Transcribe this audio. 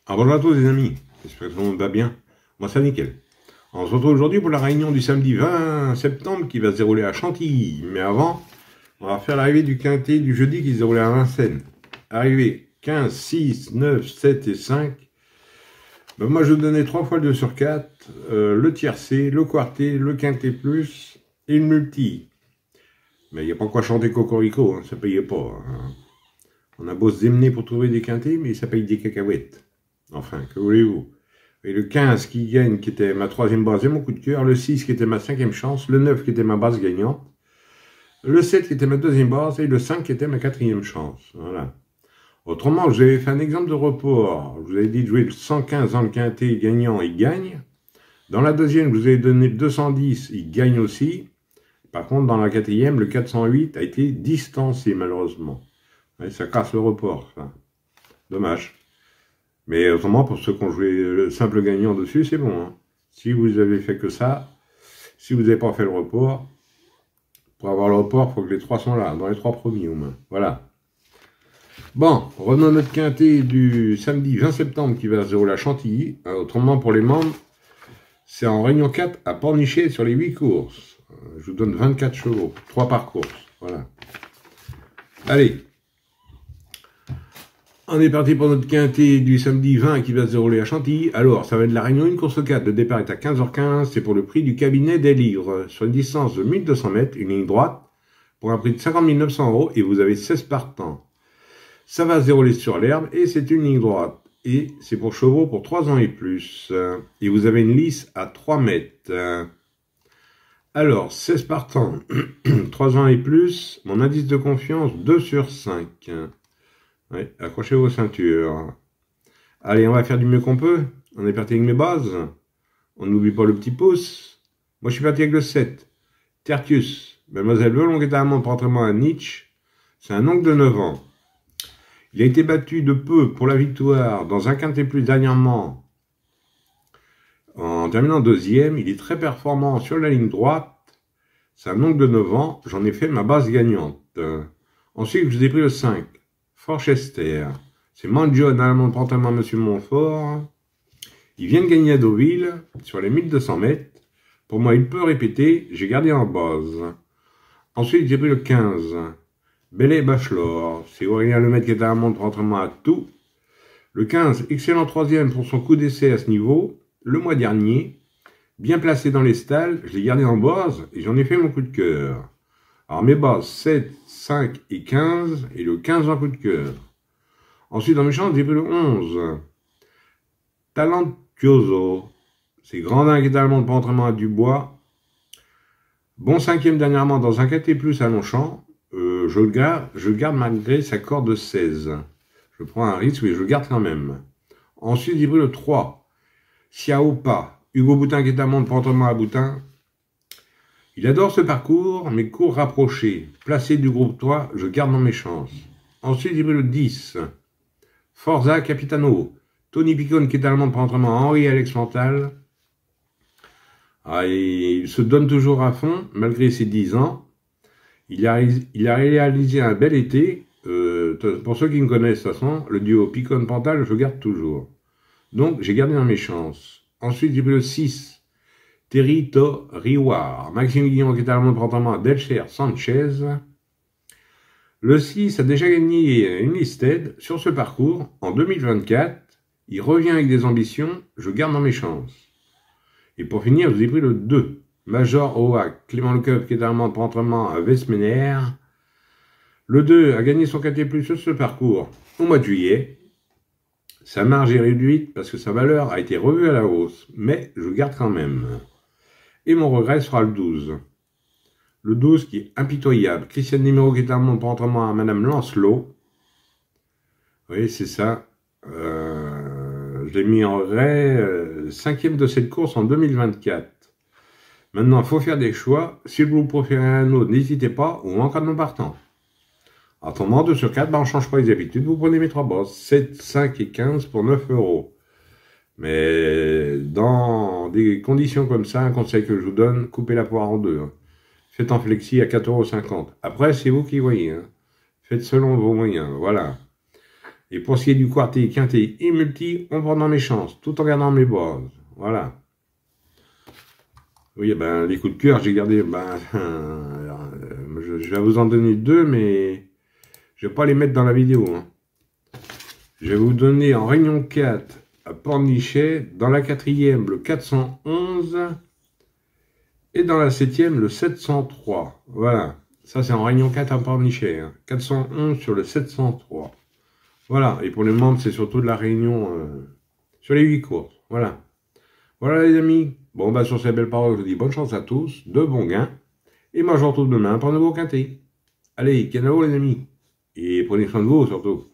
Alors bonjour à tous les amis, j'espère que tout le monde va bien. Moi ça nickel. On se retrouve aujourd'hui pour la réunion du samedi 20 septembre qui va se dérouler à Chantilly. Mais avant, on va faire l'arrivée du quintet du jeudi qui se déroulait à Vincennes. Arrivée 15, 6, 9, 7 et 5. Ben moi je vais vous donner 3 fois le 2 sur 4, le tiercé, le quarté, le quintet plus et le multi. Mais il n'y a pas quoi chanter Cocorico, hein, ça payait pas. Hein. On a beau se démener pour trouver des quintés, mais ça paye des cacahuètes. Enfin, que voulez-vous? Et le 15 qui gagne, qui était ma troisième base et mon coup de cœur, le 6 qui était ma cinquième chance, le 9 qui était ma base gagnante, le 7 qui était ma deuxième base et le 5 qui était ma quatrième chance. Voilà. Autrement, je vous avais fait un exemple de report. Je vous avais dit de jouer le 115 dans le quintet gagnant, il gagne. Dans la deuxième, je vous avais donné 210, il gagne aussi. Par contre, dans la quatrième, le 408 a été distancé, malheureusement. Ouais, ça casse le report, ça. Dommage. Mais autrement, pour ceux qui ont joué le simple gagnant dessus, c'est bon. Hein. Si vous avez fait que ça, si vous n'avez pas fait le report, pour avoir le report, il faut que les 3 sont là, dans les 3 premiers au moins. Voilà. Bon, revenons à notre quintet du samedi 20 septembre qui va se dérouler à Chantilly. Autrement, pour les membres, c'est en réunion 4 à Pornichet sur les 8 courses. Je vous donne 24 chevaux, 3 par course. Voilà. Allez. On est parti pour notre quintet du samedi 20 qui va se dérouler à Chantilly. Alors, ça va être la réunion 1 course 4. Le départ est à 15h15. C'est pour le prix du cabinet des livres. Sur une distance de 1200 mètres, une ligne droite, pour un prix de 50 900 € et vous avez 16 partants. Ça va se dérouler sur l'herbe et c'est une ligne droite. Et c'est pour chevaux pour 3 ans et plus. Et vous avez une lice à 3 mètres. Alors, 16 partants, 3 ans et plus. Mon indice de confiance, 2 sur 5. Oui, accrochez vos ceintures. Allez, on va faire du mieux qu'on peut. On est parti avec mes bases. On n'oublie pas le petit pouce. Moi, je suis parti avec le 7. Tertius. Mademoiselle Velon qui est un amant entraînement à Nietzsche. C'est un oncle de 9 ans. Il a été battu de peu pour la victoire dans un quintet plus dernièrement. En terminant deuxième, il est très performant sur la ligne droite. C'est un oncle de 9 ans. J'en ai fait ma base gagnante. Ensuite, je vous ai pris le 5. Forchester, c'est Manjo, un allemand de pantalon à Monsieur Montfort. Il vient de gagner à Deauville, sur les 1200 mètres. Pour moi, il peut répéter, j'ai gardé en base. Ensuite, j'ai pris le 15. Bellet Bachelor, c'est Aurélien Lemaitre qui est un allemand de pantalon à tout. Le 15, excellent troisième pour son coup d'essai à ce niveau. Le mois dernier, bien placé dans les stalles, je l'ai gardé en base et j'en ai fait mon coup de cœur. Alors mes bases 7, 5 et 15, et le 15 en coup de cœur. Ensuite, dans mes chances, j'ai pris le 11. Talentuoso. C'est Grandin qui est allemand de pas entraînement à Dubois. Bon cinquième dernièrement dans un quintet plus à Longchamp. Je le garde malgré sa corde de 16. Je prends un risque, mais je le garde quand même. Ensuite, j'ai pris le 3. Xiaopa. Hugo Boutin qui est allemand de pas entraînement à Boutin. Il adore ce parcours, mais court rapproché. Placé du groupe 3, je garde dans mes chances. Ensuite, j'ai pris le 10. Forza Capitano. Tony Picon, qui est allemand de entraînement à Henri Alex Mental. Ah, il se donne toujours à fond, malgré ses 10 ans. Il a réalisé un bel été. Pour ceux qui me connaissent, de toute façon, le duo Picon-Pantal, je garde toujours. Donc, j'ai gardé dans mes chances. Ensuite, j'ai pris le 6. Territoire. Maximilien qui est allemand de printemps à Delcher Sanchez. Le 6 a déjà gagné une listed sur ce parcours en 2024. Il revient avec des ambitions, je garde dans mes chances. Et pour finir, je vous ai pris le 2. Major Oak, Clément Lecoeuf qui est allemand de printemps à Westmener. Le 2 a gagné son quintet plus sur ce parcours au mois de juillet. Sa marge est réduite parce que sa valeur a été revue à la hausse, mais je garde quand même. Et mon regret sera le 12. Le 12 qui est impitoyable. Christian Numéro qui est allemand de entraînement à Madame Lancelot. Oui, c'est ça. Je l'ai mis en regret. 5e de cette course en 2024. Maintenant, il faut faire des choix. Si vous préférez un autre, n'hésitez pas, ou en cas de non partant. Autrement, 2 sur 4, on ne change pas les habitudes. Vous prenez mes 3 bosses. 7, 5 et 15 pour 9 €. Mais dans des conditions comme ça, un conseil que je vous donne, coupez la poire en deux. Hein. Faites en flexi à 4,50 €. Après, c'est vous qui voyez. Hein. Faites selon vos moyens. Voilà. Et pour ce qui est du quarté, quinté et multi, on prend dans mes chances, tout en gardant mes bases. Voilà. Oui, ben, les coups de cœur, j'ai gardé, ben, je vais vous en donner deux, mais je vais pas les mettre dans la vidéo. Hein. Je vais vous donner en réunion 4 à Pornichet, dans la 4e le 411 et dans la 7e le 703. Voilà, ça c'est en réunion 4 à Pornichet, hein. 411 sur le 703. Voilà, et pour les membres c'est surtout de la réunion sur les 8 courses. Voilà. Voilà les amis. Bon bah sur ces belles paroles, je vous dis bonne chance à tous, de bons gains. Et moi je vous retrouve demain pour un nouveau quintet. Allez, canao les amis. Et prenez soin de vous surtout.